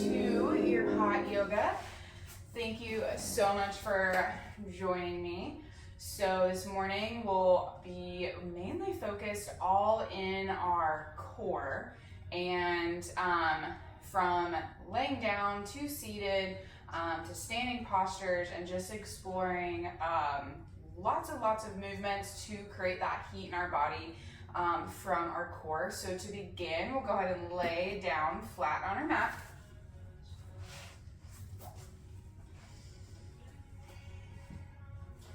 to your hot yoga. Thank you so much for joining me. So this morning we'll be mainly focused all in our core, and from laying down to seated to standing postures, and just exploring lots of movements to create that heat in our body from our core. So to begin, we'll go ahead and lay down flat on our mat.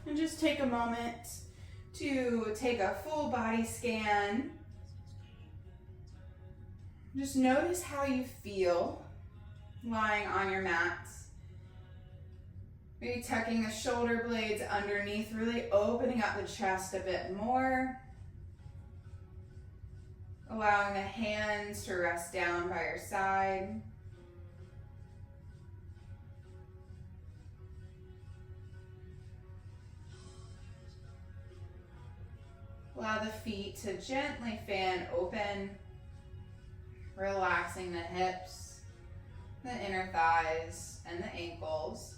And just take a moment to take a full body scan. Just notice how you feel lying on your mat. Maybe tucking the shoulder blades underneath, really opening up the chest a bit more. Allowing the hands to rest down by your side. Allow the feet to gently fan open, relaxing the hips, the inner thighs, and the ankles.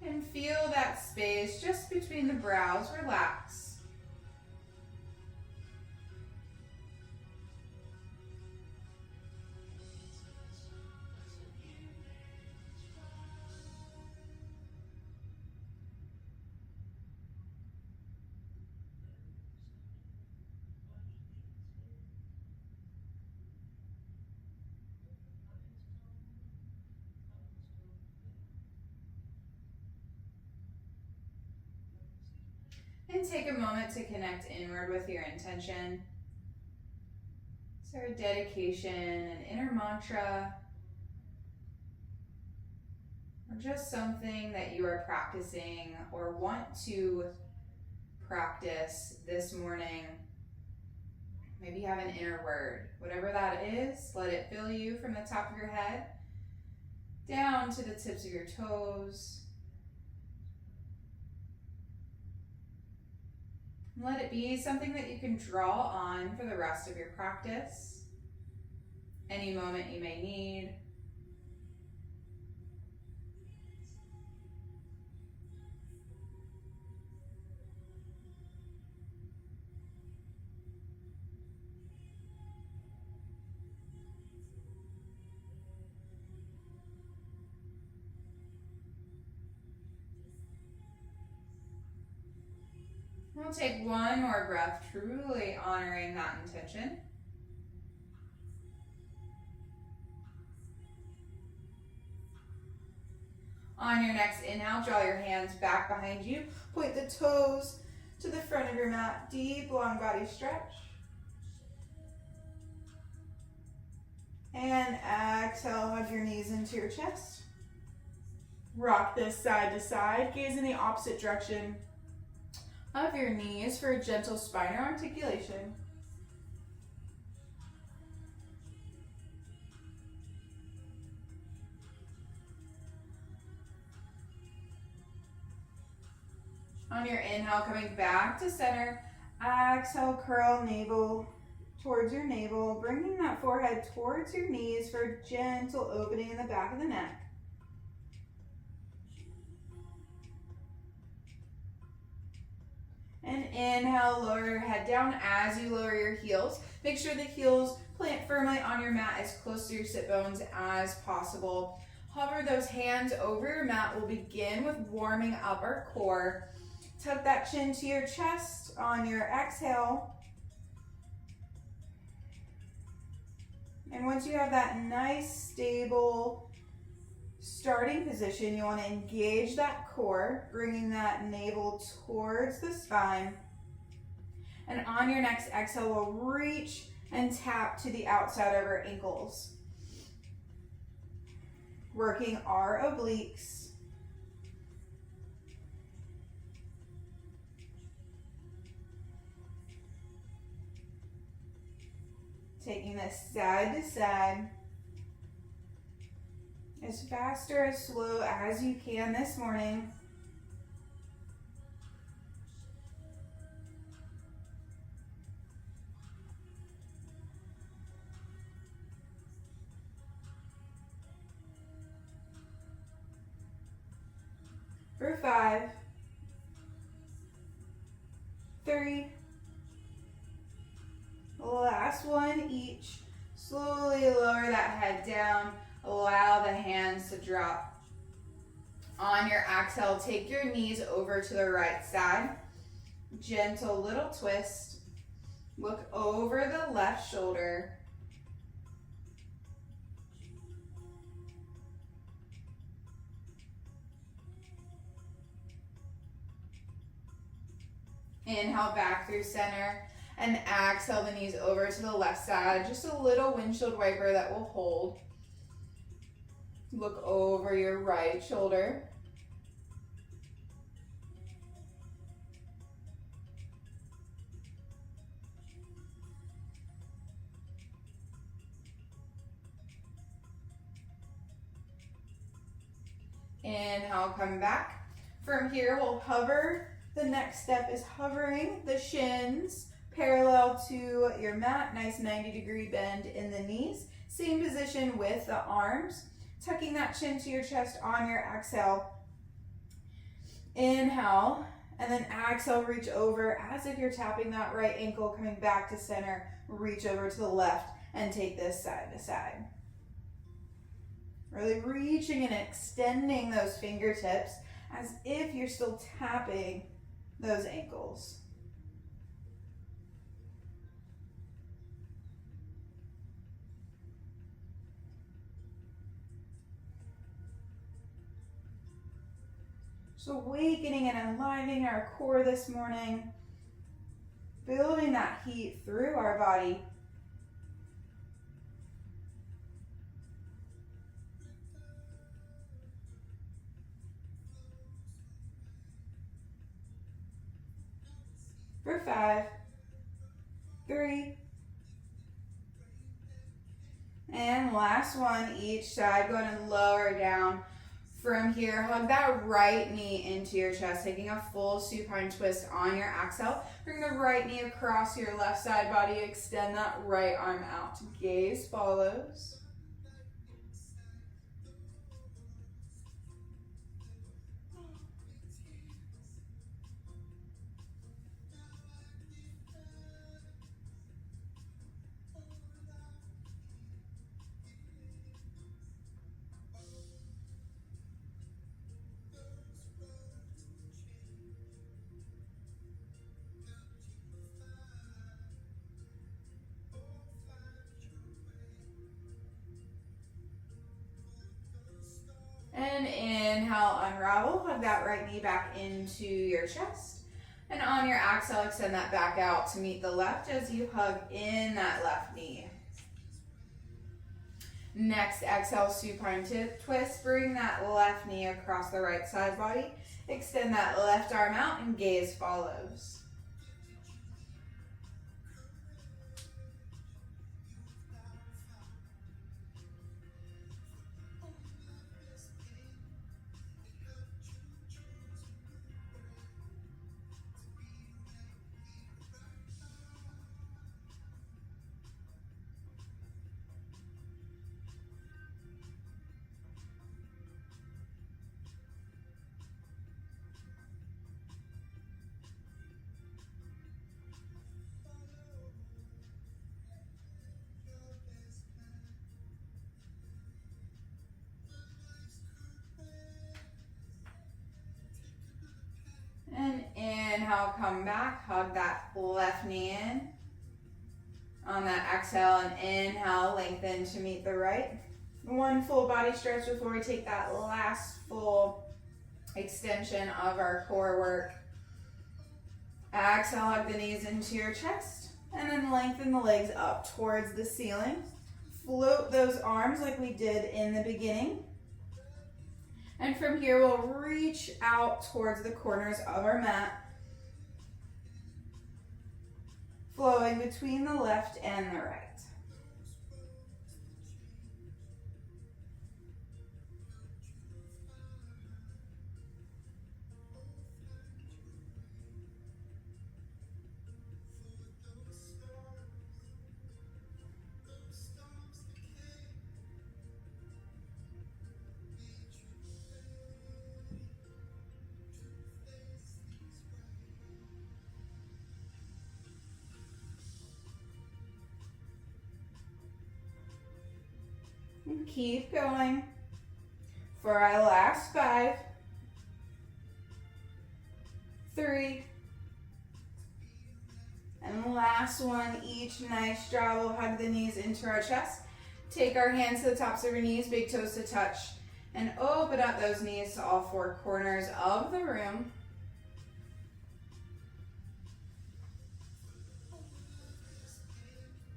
And feel that space just between the brows relax. And take a moment to connect inward with your intention. Is there a dedication, an inner mantra, or just something that you are practicing or want to practice this morning? Maybe you have an inner word. Whatever that is, let it fill you from the top of your head down to the tips of your toes. Let it be something that you can draw on for the rest of your practice, any moment you may need. We'll take one more breath, truly honoring that intention. On your next inhale, draw your hands back behind you. Point the toes to the front of your mat. Deep, long body stretch. And exhale, hug your knees into your chest. Rock this side to side, gaze in the opposite direction of your knees for a gentle spinal articulation. On your inhale, coming back to center, exhale, curl navel towards your navel, bringing that forehead towards your knees for a gentle opening in the back of the neck. And inhale, lower your head down as you lower your heels. Make sure the heels plant firmly on your mat as close to your sit bones as possible. Hover those hands over your mat. We'll begin with warming up our core. Tuck that chin to your chest on your exhale. And once you have that nice, stable starting position, you want to engage that core, bringing that navel towards the spine. And on your next exhale, we'll reach and tap to the outside of our ankles. Working our obliques. Taking this side to side. as fast or as slow as you can this morning. For 5, 3, last one each. Slowly lower that head down. Allow the hands to drop. On your exhale, take your knees over to the right side. Gentle little twist. Look over the left shoulder. Inhale back through center. And exhale the knees over to the left side. Just a little windshield wiper that will hold. Look over your right shoulder. Inhale, come back. From here, we'll hover. The next step is hovering the shins parallel to your mat. Nice 90-degree bend in the knees. Same position with the arms. Tucking that chin to your chest on your exhale. Inhale, and then exhale, reach over as if you're tapping that right ankle, coming back to center. Reach over to the left and take this side to side. Really reaching and extending those fingertips as if you're still tapping those ankles. So awakening and enlivening our core this morning, building that heat through our body. For 5, 3, and last one each side. Go ahead and lower down. From here, hug that right knee into your chest, taking a full supine twist on your exhale. Bring the right knee across your left side body. Extend that right arm out. Gaze follows. And inhale, unravel. Hug that right knee back into your chest. And on your exhale, extend that back out to meet the left as you hug in that left knee. Next, exhale, supine twist. Bring that left knee across the right side body. Extend that left arm out and gaze follows. And inhale, come back, hug that left knee in. On that exhale, and inhale, lengthen to meet the right. One full body stretch before we take that last full extension of our core work. Exhale, hug the knees into your chest, and then lengthen the legs up towards the ceiling. Float those arms like we did in the beginning. And from here, we'll reach out towards the corners of our mat, flowing between the left and the right. Keep going. For our last 5, 3, and the last one, each nice draw. We'll hug the knees into our chest. Take our hands to the tops of our knees, big toes to touch, and open up those knees to all 4 corners of the room.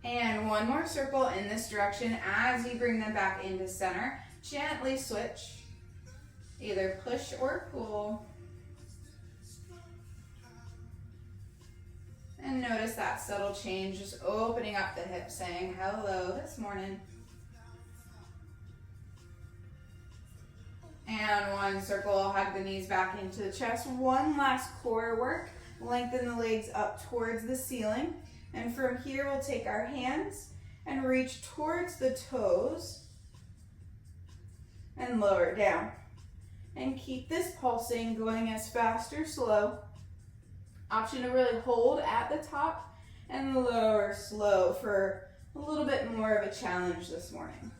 And one more circle in this direction as you bring them back into center. Gently switch, either push or pull. And notice that subtle change, just opening up the hips, saying hello this morning. And one circle, hug the knees back into the chest. One last core work. Lengthen the legs up towards the ceiling. And from here, we'll take our hands and reach towards the toes and lower down. And keep this pulsing, going as fast or slow. Option to really hold at the top and lower slow for a little bit more of a challenge this morning.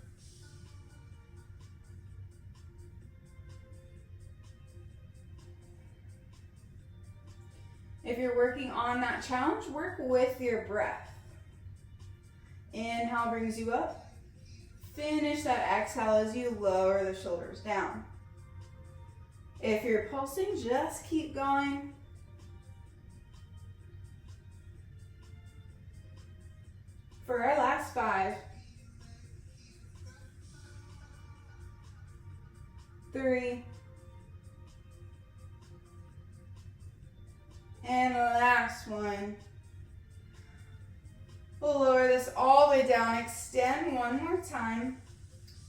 If you're working on that challenge, work with your breath. Inhale brings you up. Finish that exhale as you lower the shoulders down. If you're pulsing, just keep going. For our last 5, 3, and last one. We'll lower this all the way down, extend one more time.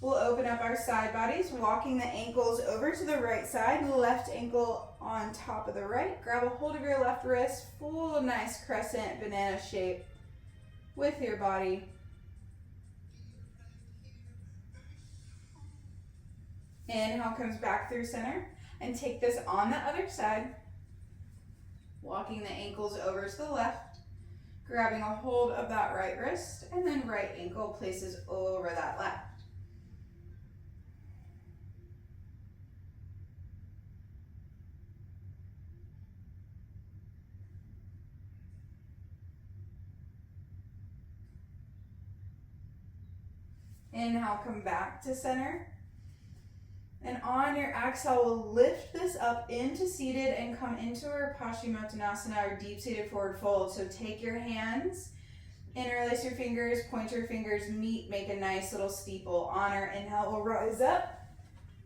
We'll open up our side bodies, walking the ankles over to the right side, left ankle on top of the right. Grab a hold of your left wrist, full nice crescent banana shape with your body. Inhale comes back through center, and take this on the other side. Walking the ankles over to the left, grabbing a hold of that right wrist, and then right ankle places over that left. Inhale, come back to center. And on your exhale, we'll lift this up into seated and come into our Paschimottanasana, our deep seated forward fold. So take your hands, interlace your fingers, point your fingers, meet, make a nice little steeple. On our inhale, we'll rise up,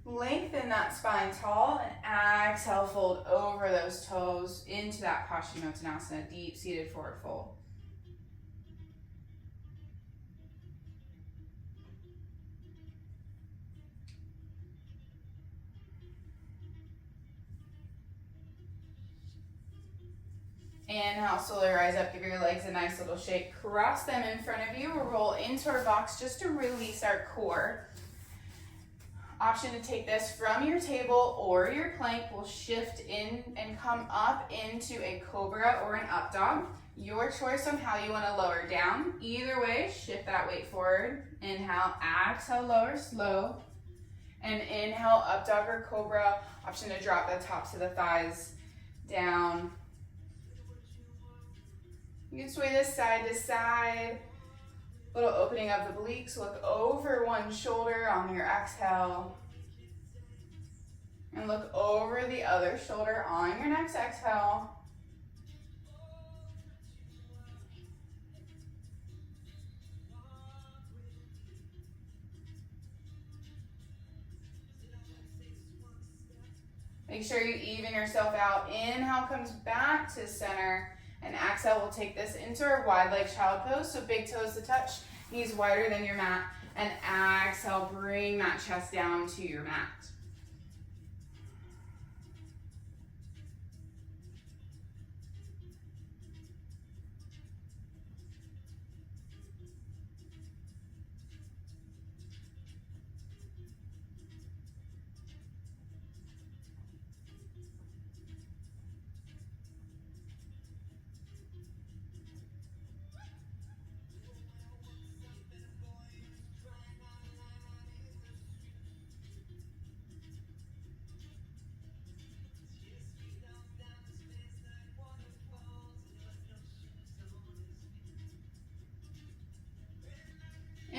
lengthen that spine tall, and exhale, fold over those toes into that Paschimottanasana, deep seated forward fold. Inhale, slowly rise up, give your legs a nice little shake. Cross them in front of you. We'll roll into our box just to release our core. Option to take this from your table or your plank. We'll shift in and come up into a cobra or an up dog. Your choice on how you want to lower down. Either way, shift that weight forward. Inhale, exhale, lower slow. And inhale, up dog or cobra. Option to drop the tops of the thighs down. You can sway this side to side. Little opening of the obliques. Look over one shoulder on your exhale. And look over the other shoulder on your next exhale. Make sure you even yourself out. Inhale comes back to center. And exhale, we'll take this into our wide leg child pose. So big toes to touch, knees wider than your mat. And exhale, bring that chest down to your mat.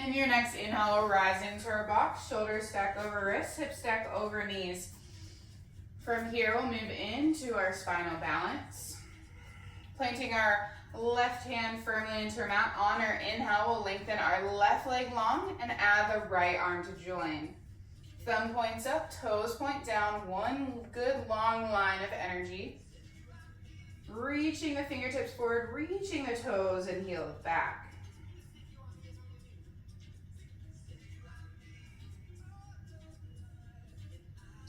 In your next inhale, we'll rise into our box. Shoulders stack over wrists, hips stack over knees. From here, we'll move into our spinal balance. Planting our left hand firmly into our mat. On our inhale, we'll lengthen our left leg long and add the right arm to join. Thumb points up, toes point down. One good long line of energy. Reaching the fingertips forward, reaching the toes and heels back.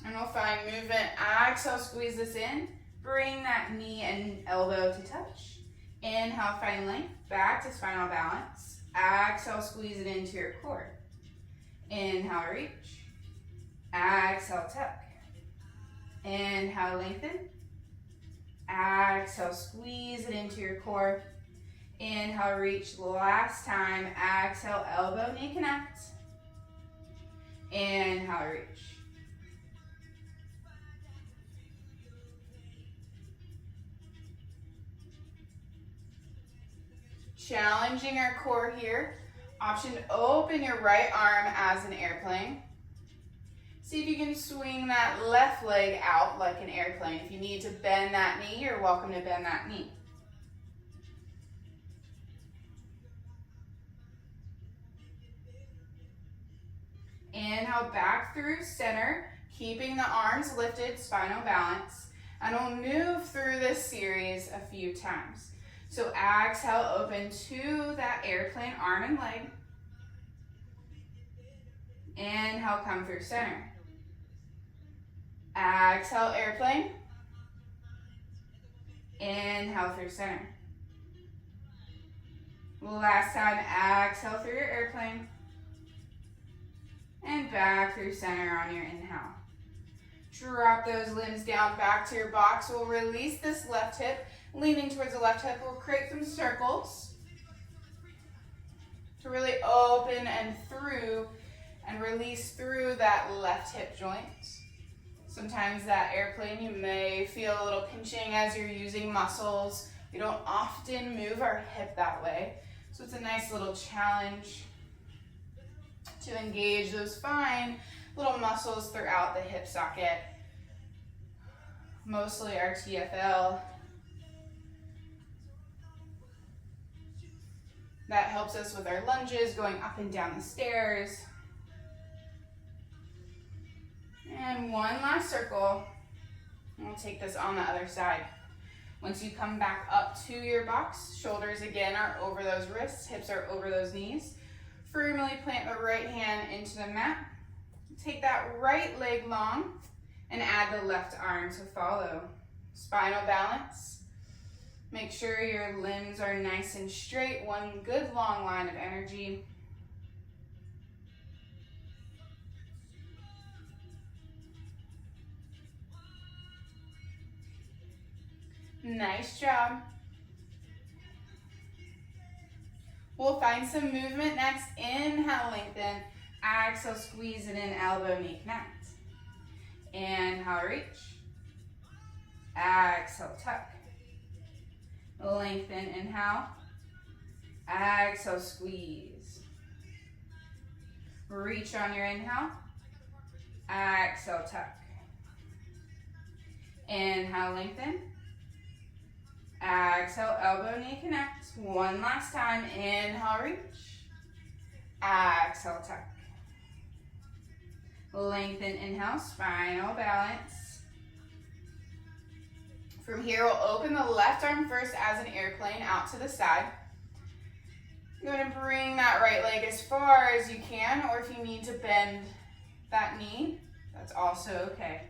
And we'll find movement. Exhale, squeeze this in. Bring that knee and elbow to touch. Inhale, find length. Back to spinal balance. Exhale, squeeze it into your core. Inhale, reach. Exhale, tuck. Inhale, lengthen. Exhale, squeeze it into your core. Inhale, reach. Last time. Exhale, elbow, knee connect. Inhale, reach. Challenging our core here. Option to open your right arm as an airplane. See if you can swing that left leg out like an airplane. If you need to bend that knee, you're welcome to bend that knee. Inhale back through center, keeping the arms lifted, spinal balance. And we'll move through this series a few times. So exhale, open to that airplane arm and leg. Inhale, come through center. Exhale, airplane. Inhale through center. Last time, exhale through your airplane. And back through center on your inhale. Drop those limbs down back to your box. We'll release this left hip. Leaning towards the left hip, we'll create some circles to really open and through and release through that left hip joint. Sometimes that airplane, you may feel a little pinching as you're using muscles. We don't often move our hip that way, so it's a nice little challenge to engage those fine little muscles throughout the hip socket, mostly our TFL. That helps us with our lunges, going up and down the stairs. And one last circle. And we'll take this on the other side. Once you come back up to your box, shoulders again are over those wrists, hips are over those knees. Firmly plant the right hand into the mat. Take that right leg long and add the left arm to follow. Spinal balance. Make sure your limbs are nice and straight. One good long line of energy. Nice job. We'll find some movement next. Inhale, lengthen. Exhale, squeeze it in, elbow, knee connect. Inhale, reach. Exhale, tuck. Lengthen, inhale. Exhale, squeeze. Reach on your inhale. Exhale, tuck. Inhale, lengthen. Exhale, elbow, knee connect. One last time. Inhale, reach. Exhale, tuck. Lengthen, inhale, spinal balance. From here, we'll open the left arm first as an airplane out to the side. You're going to bring that right leg as far as you can, or if you need to bend that knee, that's also okay.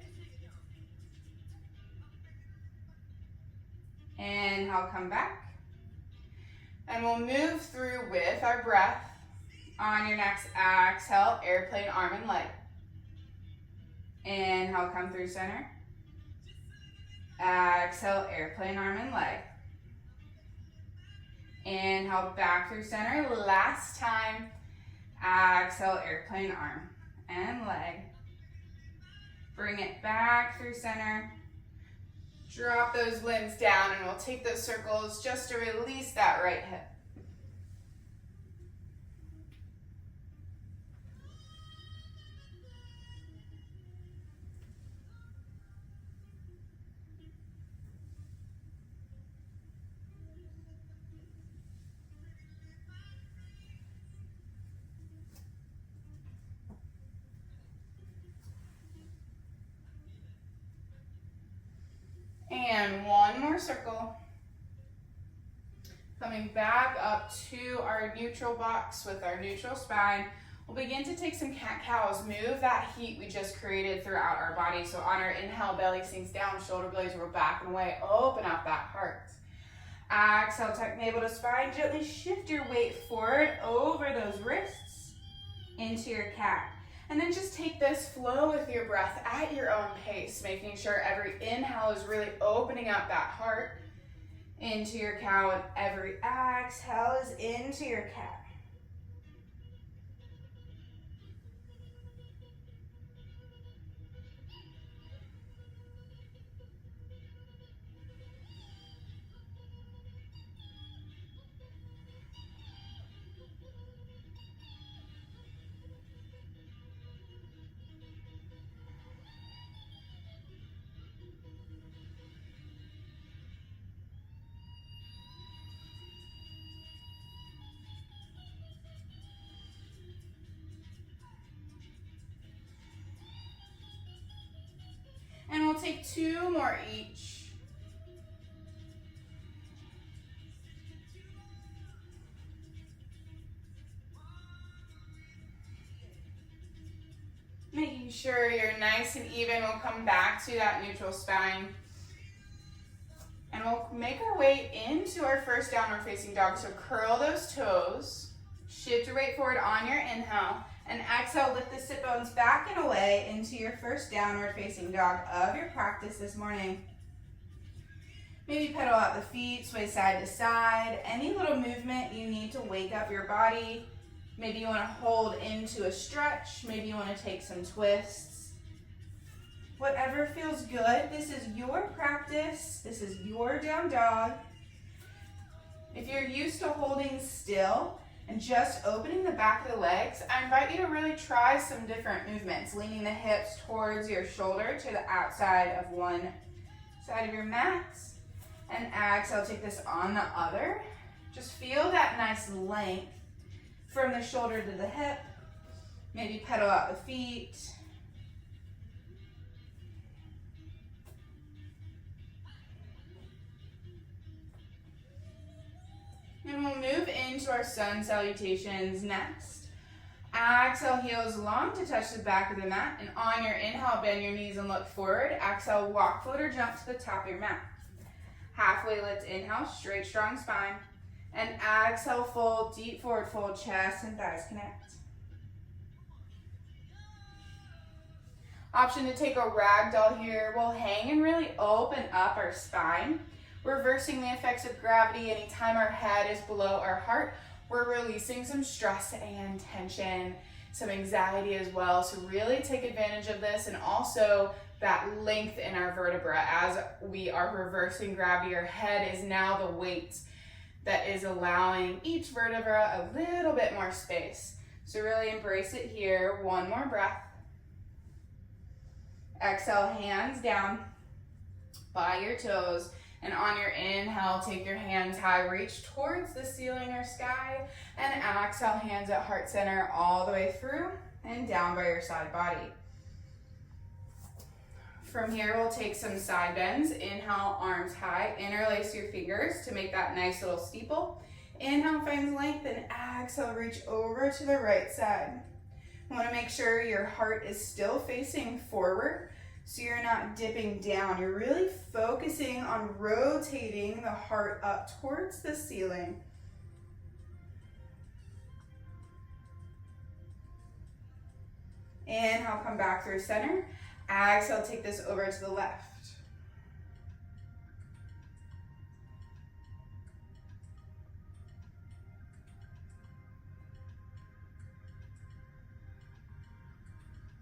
Inhale, come back. And we'll move through with our breath. On your next exhale, airplane arm and leg. Inhale, come through center. Exhale, airplane arm and leg. Inhale, back through center. Last time. Exhale, airplane arm and leg. Bring it back through center. Drop those limbs down and we'll take those circles just to release that right hip. And one more circle. Coming back up to our neutral box with our neutral spine. We'll begin to take some cat-cows. Move that heat we just created throughout our body. So on our inhale, belly sinks down, shoulder blades roll back and away. Open up that heart. Exhale, tuck navel to spine. Gently shift your weight forward over those wrists into your cat. And then just take this flow with your breath at your own pace, making sure every inhale is really opening up that heart into your cow, and every exhale is into your cat. And we'll take two more each. Making sure you're nice and even. We'll come back to that neutral spine. And we'll make our way into our first downward facing dog. So curl those toes. Shift your weight forward on your inhale. And exhale, lift the sit bones back and away into your first downward facing dog of your practice this morning. Maybe pedal out the feet, sway side to side. Any little movement you need to wake up your body. Maybe you want to hold into a stretch. Maybe you want to take some twists. Whatever feels good. This is your practice. This is your down dog. If you're used to holding still and just opening the back of the legs, I invite you to really try some different movements. Leaning the hips towards your shoulder to the outside of one side of your mat. And exhale, take this on the other. Just feel that nice length from the shoulder to the hip. Maybe pedal out the feet. And we'll move into our sun salutations next. Exhale, heels long to touch the back of the mat. And on your inhale, bend your knees and look forward. Exhale, walk, float, or jump to the top of your mat. Halfway lift, inhale, straight, strong spine. And exhale, fold, deep forward fold, chest and thighs connect. Option to take a ragdoll here. We'll hang and really open up our spine, reversing the effects of gravity. Anytime our head is below our heart, we're releasing some stress and tension, some anxiety as well. So really take advantage of this, and also that length in our vertebra as we are reversing gravity. Our head is now the weight that is allowing each vertebra a little bit more space. So really embrace it here. One more breath. Exhale, hands down by your toes. And on your inhale, take your hands high, reach towards the ceiling or sky. And exhale, hands at heart center all the way through and down by your side body. From here, we'll take some side bends. Inhale, arms high. Interlace your fingers to make that nice little steeple. Inhale, finds length, and exhale, reach over to the right side. You want to make sure your heart is still facing forward, so you're not dipping down. You're really focusing on rotating the heart up towards the ceiling. Inhale, come back through center. Exhale, take this over to the left.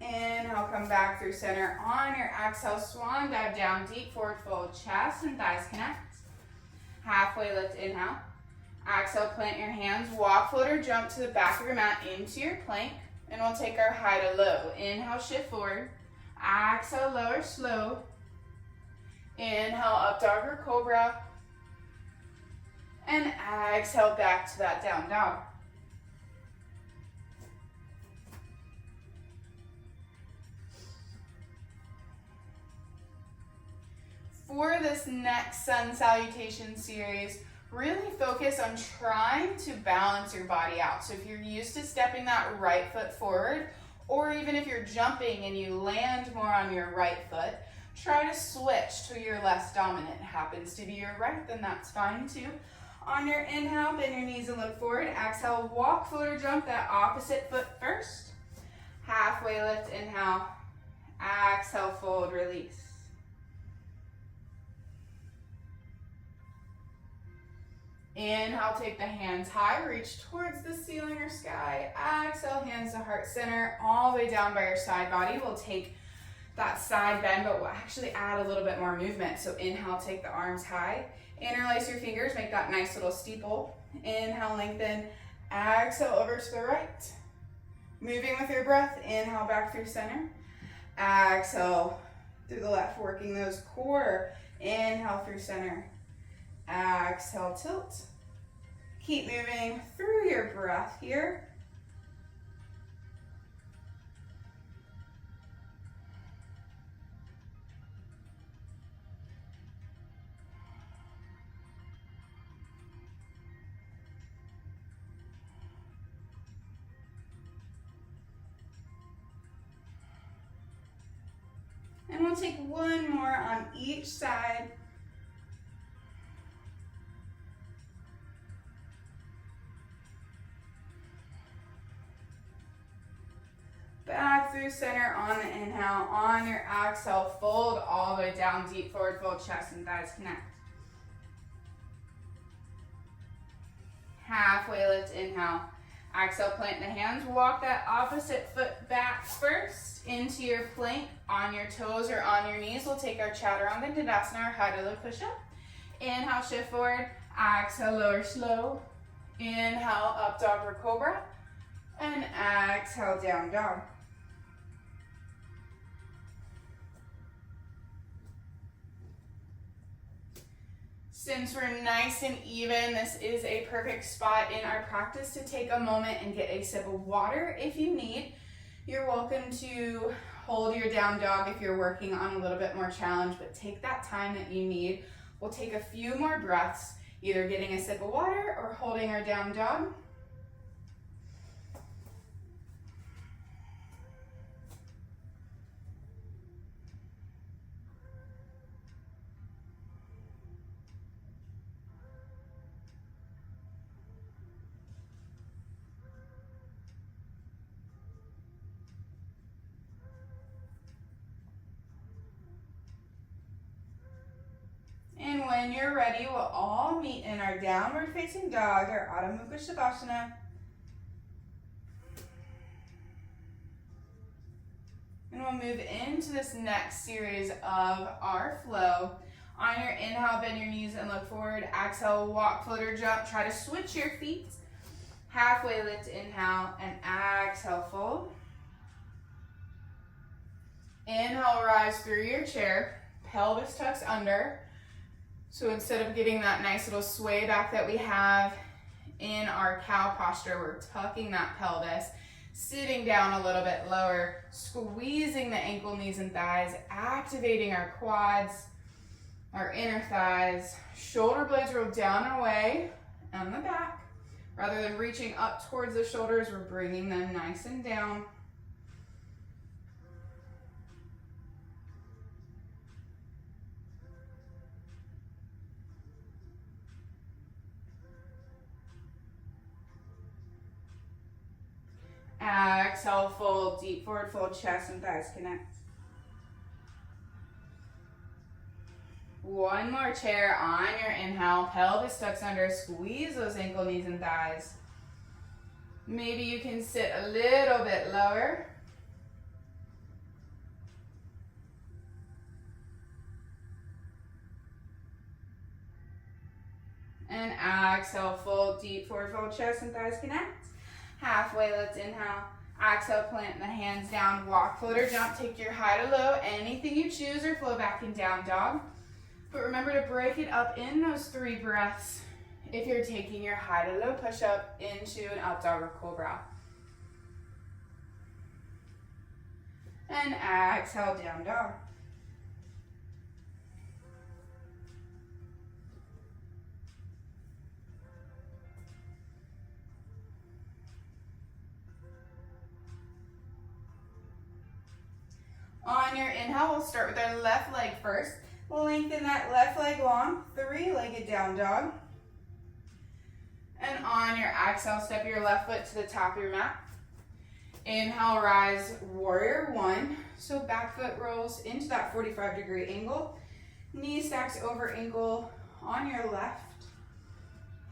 Inhale, come back through center. On your exhale, swan dive down, deep forward fold, chest and thighs connect. Halfway lift, inhale. Exhale, plant your hands, walk, float, or jump to the back of your mat into your plank. And we'll take our high to low. Inhale, shift forward. Exhale, lower, slow. Inhale, up dog or cobra. And exhale, back to that down dog. For this next sun salutation series, really focus on trying to balance your body out. So if you're used to stepping that right foot forward, or even if you're jumping and you land more on your right foot, try to switch to your less dominant. Happens to be your right, then that's fine too. On your inhale, bend your knees and look forward. Exhale, walk, float, or jump that opposite foot first. Halfway lift, inhale. Exhale, fold, release. Inhale, take the hands high, reach towards the ceiling or sky. Exhale, hands to heart center, all the way down by your side body. We'll take that side bend, but we'll actually add a little bit more movement. So inhale, take the arms high. Interlace your fingers, make that nice little steeple. Inhale, lengthen. Exhale, over to the right. Moving with your breath, inhale back through center. Exhale through the left, working those core. Inhale through center. Exhale, tilt. Keep moving through your breath here. And we'll take one more on each side. Back through center on the inhale. On your exhale, fold all the way down, deep forward fold, chest and thighs connect. Halfway lift, inhale. Exhale, plant the hands. Walk that opposite foot back first into your plank. On your toes or on your knees, we'll take our Chaturanga Dandasana or high to low push-up. Inhale, shift forward. Exhale, lower slow. Inhale, up dog or cobra. And exhale, down dog. Since we're nice and even, this is a perfect spot in our practice to take a moment and get a sip of water if you need. You're welcome to hold your down dog if you're working on a little bit more challenge, but take that time that you need. We'll take a few more breaths, either getting a sip of water or holding our down dog. And when you're ready, we'll all meet in our downward facing dog, our Adho Mukha Shavasana. And we'll move into this next series of our flow. On your inhale, bend your knees and look forward. Exhale, walk, float, or jump. Try to switch your feet. Halfway lift, inhale, and exhale, fold. Inhale, rise through your chair. Pelvis tucks under. So instead of getting that nice little sway back that we have in our cow posture, we're tucking that pelvis, sitting down a little bit lower, squeezing the ankle, knees, and thighs, activating our quads, our inner thighs. Shoulder blades roll down and away on the back. Rather than reaching up towards the shoulders, we're bringing them nice and down. Exhale, fold, deep forward fold, chest and thighs connect. One more chair on your inhale, pelvis tucks under, squeeze those ankle, knees, and thighs. Maybe you can sit a little bit lower. And exhale, fold, deep forward fold, chest and thighs connect. Halfway lift, inhale. Exhale, plant the hands down, walk, float, or jump. Take your high to low, anything you choose, or flow back in down dog. But remember to break it up in those 3 breaths if you're taking your high to low push-up into an up dog or cobra. And exhale, down dog. On your inhale, we'll start with our left leg first. Lengthen that left leg long, three-legged down dog. And on your exhale, step your left foot to the top of your mat. Inhale, rise, warrior one. So back foot rolls into that 45-degree angle. Knee stacks over ankle on your left.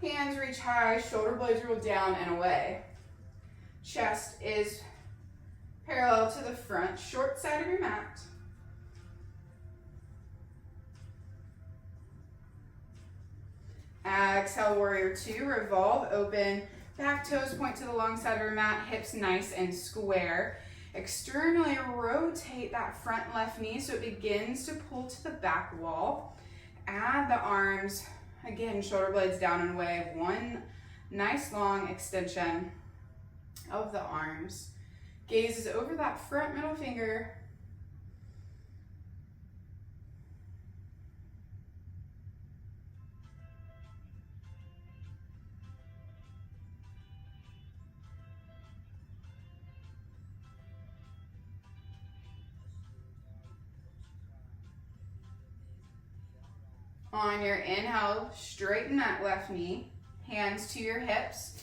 Hands reach high, shoulder blades roll down and away. Chest is parallel to the front, short side of your mat. Exhale, warrior two, revolve, open. Back toes point to the long side of your mat, hips nice and square. Externally rotate that front left knee so it begins to pull to the back wall. Add the arms, again, shoulder blades down and away. One nice long extension of the arms. Gaze is over that front middle finger. On your inhale, straighten that left knee, hands to your hips.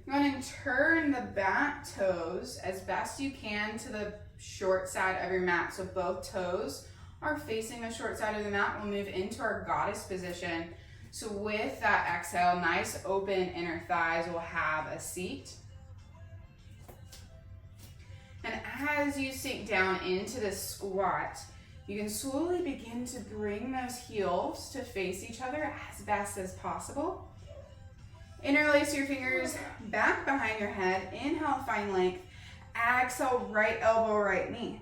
You're going to turn the back toes as best you can to the short side of your mat. So both toes are facing the short side of the mat. We'll move into our goddess position. So with that exhale, nice open inner thighs, we'll have a seat. And as you sink down into the squat, you can slowly begin to bring those heels to face each other as best as possible. Interlace your fingers back behind your head. Inhale, find length. Exhale, right elbow, right knee.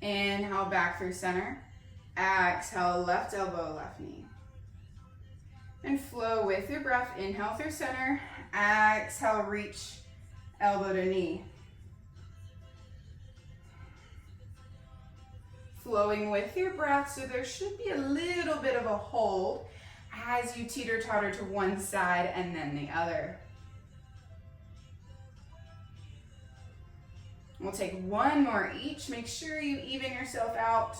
Inhale, back through center. Exhale, left elbow, left knee. And flow with your breath. Inhale through center. Exhale, reach elbow to knee. Flowing with your breath, so there should be a little bit of a hold as you teeter-totter to one side and then the other. We'll take one more each. Make sure you even yourself out.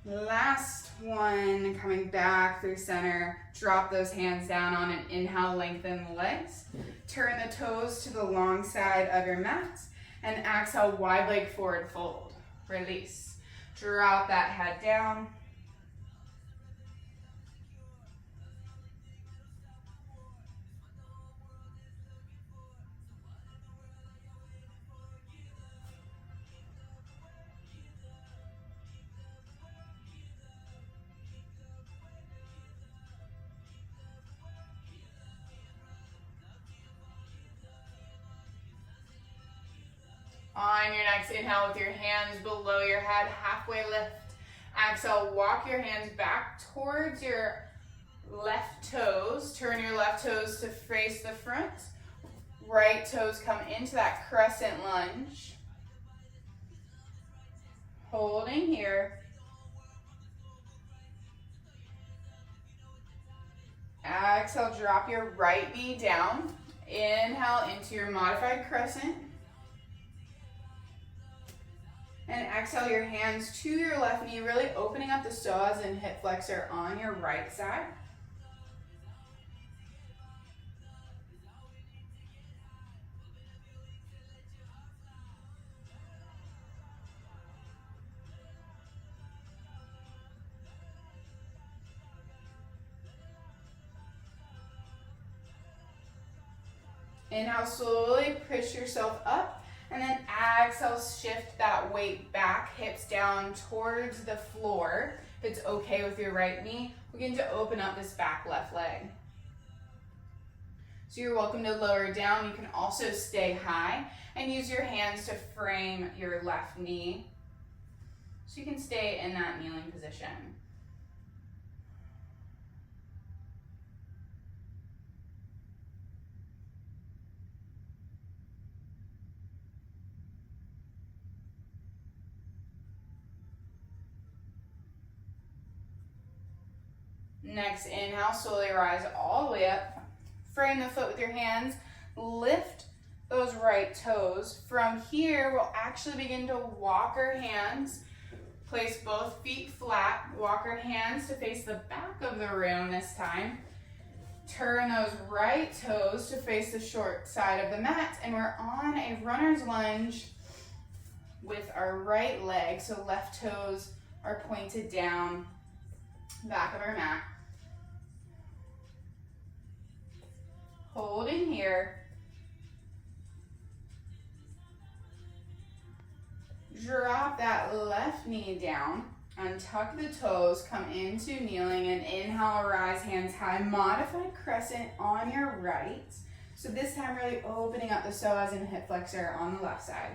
Last one, coming back through center. Drop those hands down on an inhale, lengthen the legs. Turn the toes to the long side of your mat. And exhale, wide leg forward fold. Release. Drop that head down. On your next inhale with your hands below your head, halfway lift. Exhale, walk your hands back towards your left toes. Turn your left toes to face the front. Right toes come into that crescent lunge. Holding here. Exhale, drop your right knee down. Inhale into your modified crescent. And exhale your hands to your left knee, really opening up the psoas and hip flexor on your right side. Inhale, slowly push yourself up. And then exhale, shift that weight back, hips down towards the floor. If it's okay with your right knee, begin to open up this back left leg. So you're welcome to lower down. You can also stay high and use your hands to frame your left knee. So you can stay in that kneeling position. Next inhale, slowly rise all the way up. Frame the foot with your hands. Lift those right toes. From here, we'll actually begin to walk our hands. Place both feet flat. Walk our hands to face the back of the room this time. Turn those right toes to face the short side of the mat, and we're on a runner's lunge with our right leg, so left toes are pointed down, back of our mat. Holding here. Drop that left knee down, untuck the toes, come into kneeling, and inhale, rise hands high, modified crescent on your right. So this time really opening up the psoas and hip flexor on the left side.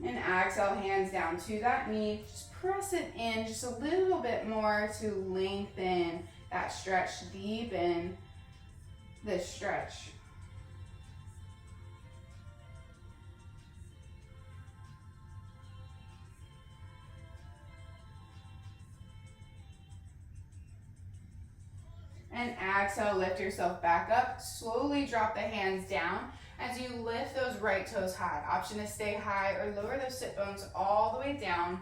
And exhale, hands down to that knee. Just press it in just a little bit more to lengthen that stretch, deepen the stretch. And exhale, lift yourself back up. Slowly drop the hands down as you lift those right toes high. Option to stay high or lower those sit bones all the way down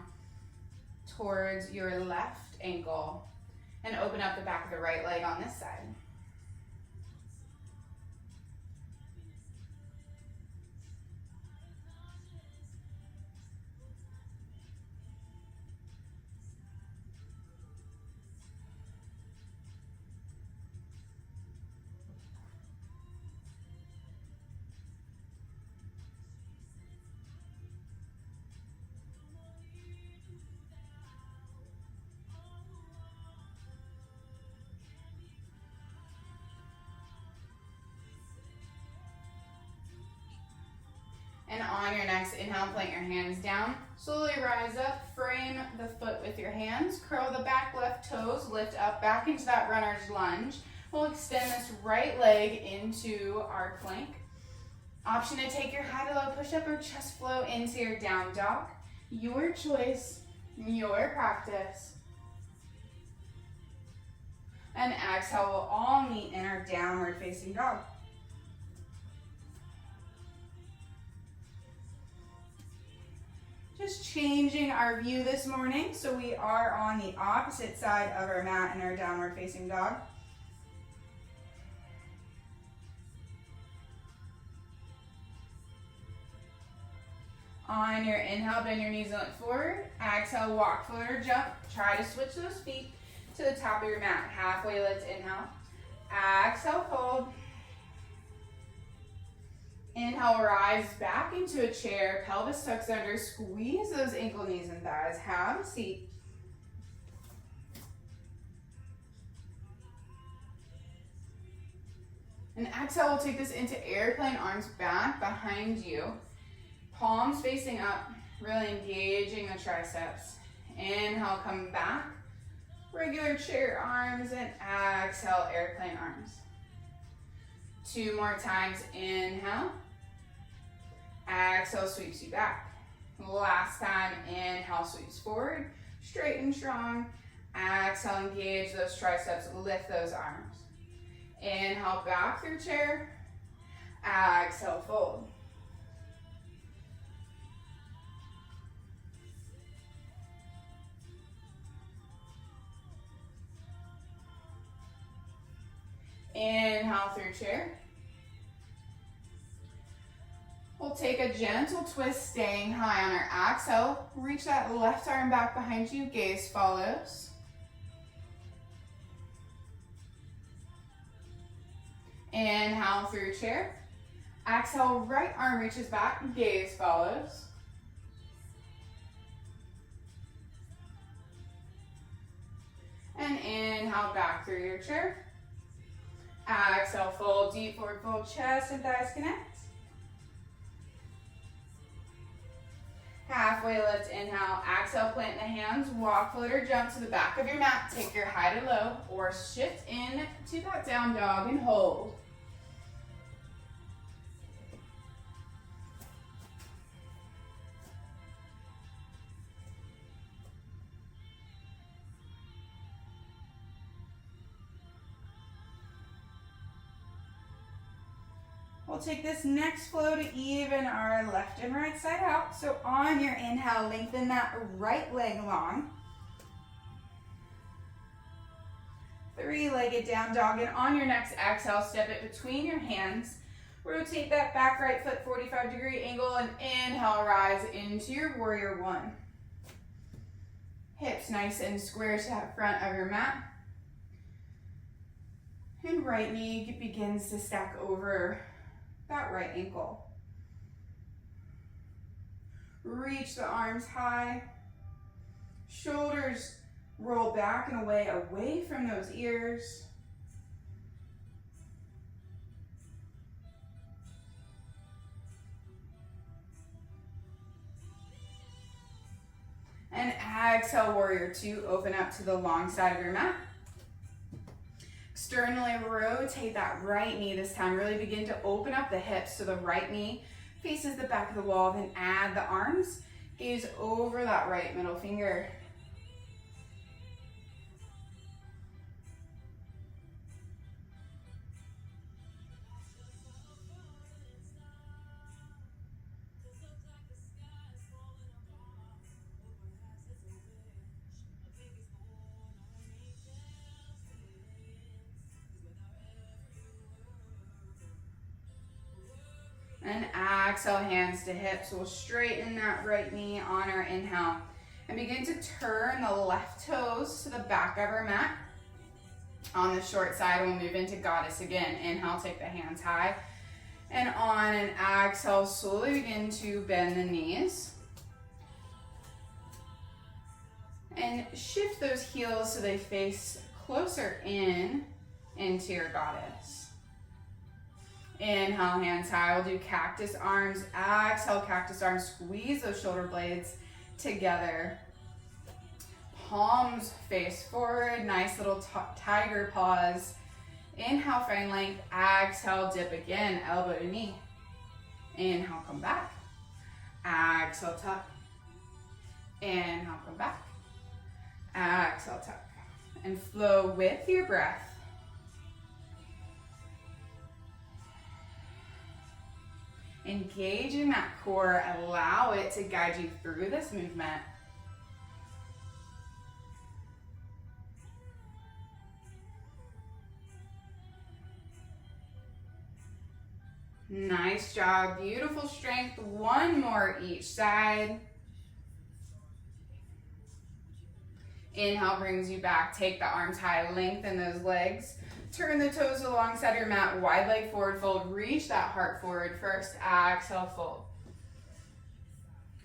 towards your left ankle. And open up the back of the right leg on this side. And on your next inhale, plant your hands down. Slowly rise up, frame the foot with your hands. Curl the back left toes, lift up back into that runner's lunge. We'll extend this right leg into our plank. Option to take your high to low push-up or chest flow into your down dog. Your choice, your practice. And exhale, we'll all meet in our downward facing dog. Just changing our view this morning, so we are on the opposite side of our mat in our downward facing dog. On your inhale, bend your knees and look forward. Exhale, walk, float, or jump. Try to switch those feet to the top of your mat. Halfway lift, inhale. Exhale, fold. Inhale, rise back into a chair, pelvis tucks under, squeeze those ankle, knees, and thighs. Have a seat. And exhale, we'll take this into airplane, arms back behind you. Palms facing up, really engaging the triceps. Inhale, come back. Regular chair arms, and exhale, airplane arms. 2 more times, inhale. Exhale, sweeps you back. Last time, inhale, sweeps forward, straight and strong. Exhale, engage those triceps, lift those arms. Inhale, back through chair. Exhale, fold. Inhale through chair. We'll take a gentle twist, staying high on our exhale. Reach that left arm back behind you, gaze follows. Inhale through chair. Exhale, right arm reaches back, gaze follows. And inhale back through your chair. Exhale, fold, deep forward fold, chest and thighs connect. Halfway lift, inhale, exhale, plant the hands, walk, float, or jump to the back of your mat. Take your high to low, or shift in to that down dog and hold. take this next flow to even our left and right side out. So on your inhale, lengthen that right leg long. Three-legged down dog, and on your next exhale, step it between your hands. Rotate that back right foot 45-degree angle and inhale, rise into your warrior one. Hips nice and square to the front of your mat. And right knee begins to stack over that right ankle. Reach the arms high. Shoulders roll back and away from those ears. And exhale, warrior two, open up to the long side of your mat. Externally rotate that right knee this time. Really begin to open up the hips so the right knee faces the back of the wall. Then add the arms, gaze over that right middle finger. And exhale, hands to hips. We'll straighten that right knee on our inhale. And begin to turn the left toes to the back of our mat. On the short side, we'll move into goddess again. Inhale, take the hands high. And on an exhale, slowly begin to bend the knees. And shift those heels so they face closer into your goddess. Inhale, hands high. We'll do cactus arms. Exhale, cactus arms. Squeeze those shoulder blades together. Palms face forward. Nice little tiger pause. Inhale, find length. Exhale, dip again. Elbow to knee. Inhale, come back. Exhale, tuck. Inhale, come back. Exhale, tuck. And flow with your breath. Engage in that core, allow it to guide you through this movement. Nice job, beautiful strength. One more each side. Inhale brings you back, take the arms high, lengthen those legs. Turn the toes alongside your mat, wide leg forward fold. Reach that heart forward first. Exhale, fold.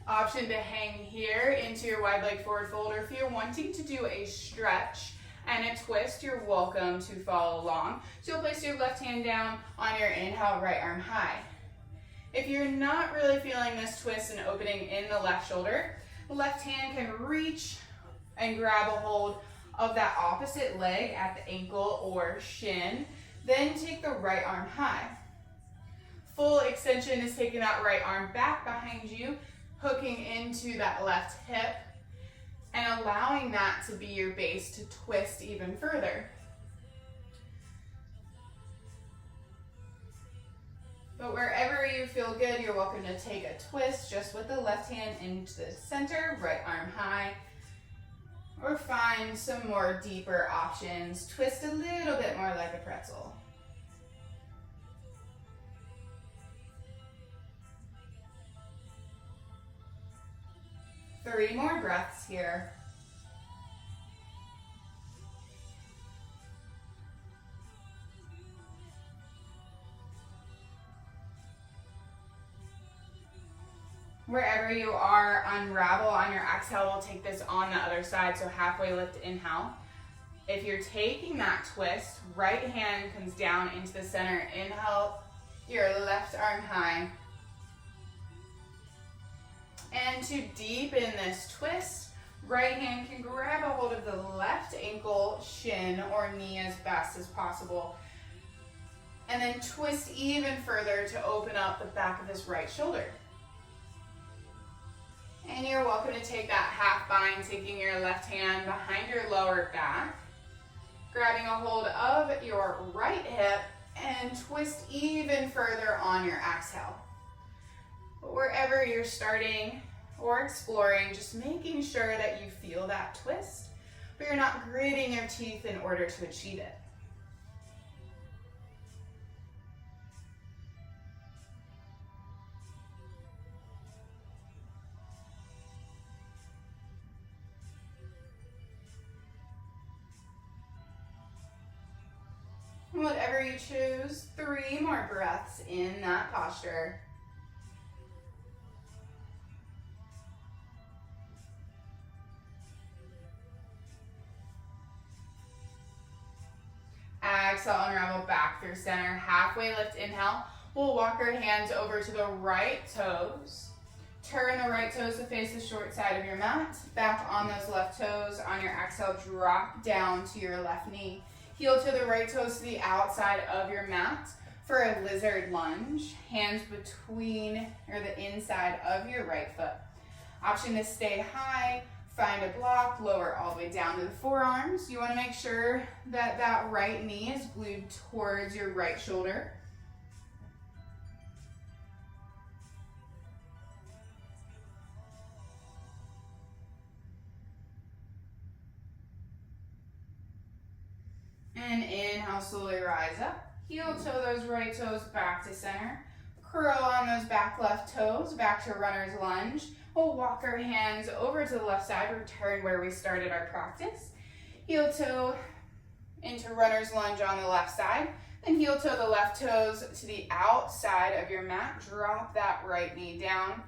Option to hang here into your wide leg forward fold, or if you're wanting to do a stretch and a twist, you're welcome to follow along. So you'll place your left hand down on your inhale, right arm high. If you're not really feeling this twist and opening in the left shoulder, the left hand can reach and grab a hold of that opposite leg at the ankle or shin. Then take the right arm high. Full extension is taking that right arm back behind you, hooking into that left hip, and allowing that to be your base to twist even further. But wherever you feel good, you're welcome to take a twist just with the left hand into the center, right arm high. Or find some more deeper options. Twist a little bit more like a pretzel. Three more breaths here. Wherever you are, unravel on your exhale. We'll take this on the other side, so halfway lift, inhale. If you're taking that twist, right hand comes down into the center. Inhale, your left arm high. And to deepen this twist, right hand can grab a hold of the left ankle, shin, or knee as best as possible. And then twist even further to open up the back of this right shoulder. And you're welcome to take that half bind, taking your left hand behind your lower back, grabbing a hold of your right hip, And twist even further on your exhale. But wherever you're starting or exploring, just making sure that you feel that twist, but you're not gritting your teeth in order to achieve it. Whatever you choose, 3 more breaths in that posture. Exhale, unravel back through center. Halfway lift, inhale. We'll walk our hands over to the right toes. Turn the right toes to face the short side of your mat. Back on those left toes. On your exhale, drop down to your left knee. Heel to the right toes to the outside of your mat for a lizard lunge. Hands between or the inside of your right foot. Option to stay high. Find a block, lower all the way down to the forearms. You want to make sure that that right knee is glued towards your right shoulder. And inhale, slowly rise up. Heel toe those right toes back to center. Curl on those back left toes, back to runner's lunge. We'll walk our hands over to the left side, return where we started our practice. Heel toe into runner's lunge on the left side. Then heel toe the left toes to the outside of your mat. Drop that right knee down.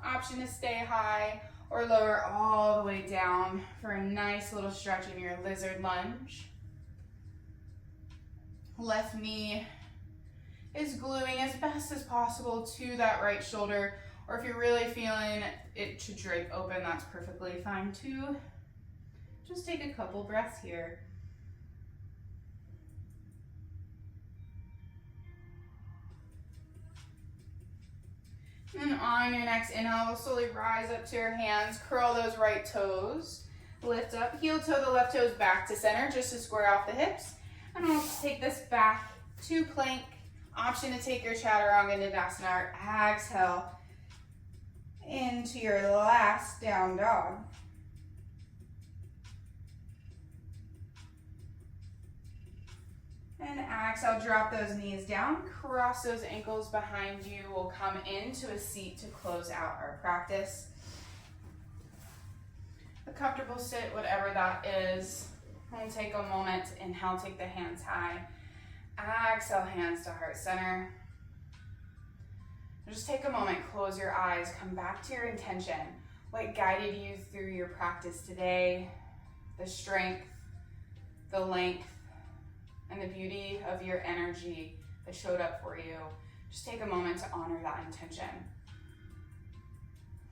Option to stay high or lower all the way down for a nice little stretch in your lizard lunge. Left knee is gluing as best as possible to that right shoulder, or if you're really feeling it to drape open, that's perfectly fine too. Just take a couple breaths here. And on your next inhale, we'll slowly rise up to your hands, curl those right toes, lift up, heel toe the left toes back to center just to square off the hips. And we'll take this back to plank. Option to take your chaturanga Nidasana or exhale into your last down dog. And exhale, drop those knees down, cross those ankles behind you. We'll come into a seat to close out our practice. A comfortable sit, whatever that is. We'll take a moment, inhale, take the hands high. Exhale, hands to heart center. Just take a moment, close your eyes, come back to your intention. What guided you through your practice today, the strength, the length, and the beauty of your energy that showed up for you. Just take a moment to honor that intention.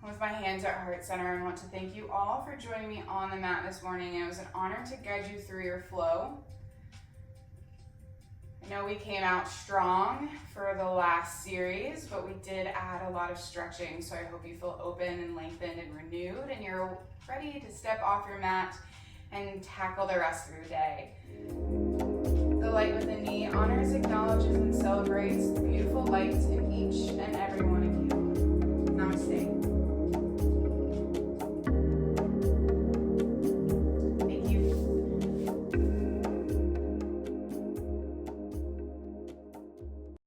With my hands at heart center, I want to thank you all for joining me on the mat this morning. It was an honor to guide you through your flow. I know we came out strong for the last series, but we did add a lot of stretching, so I hope you feel open and lengthened and renewed, and you're ready to step off your mat and tackle the rest of your day. The light within me honors, acknowledges, and celebrates the beautiful light in each and every one of you. Namaste.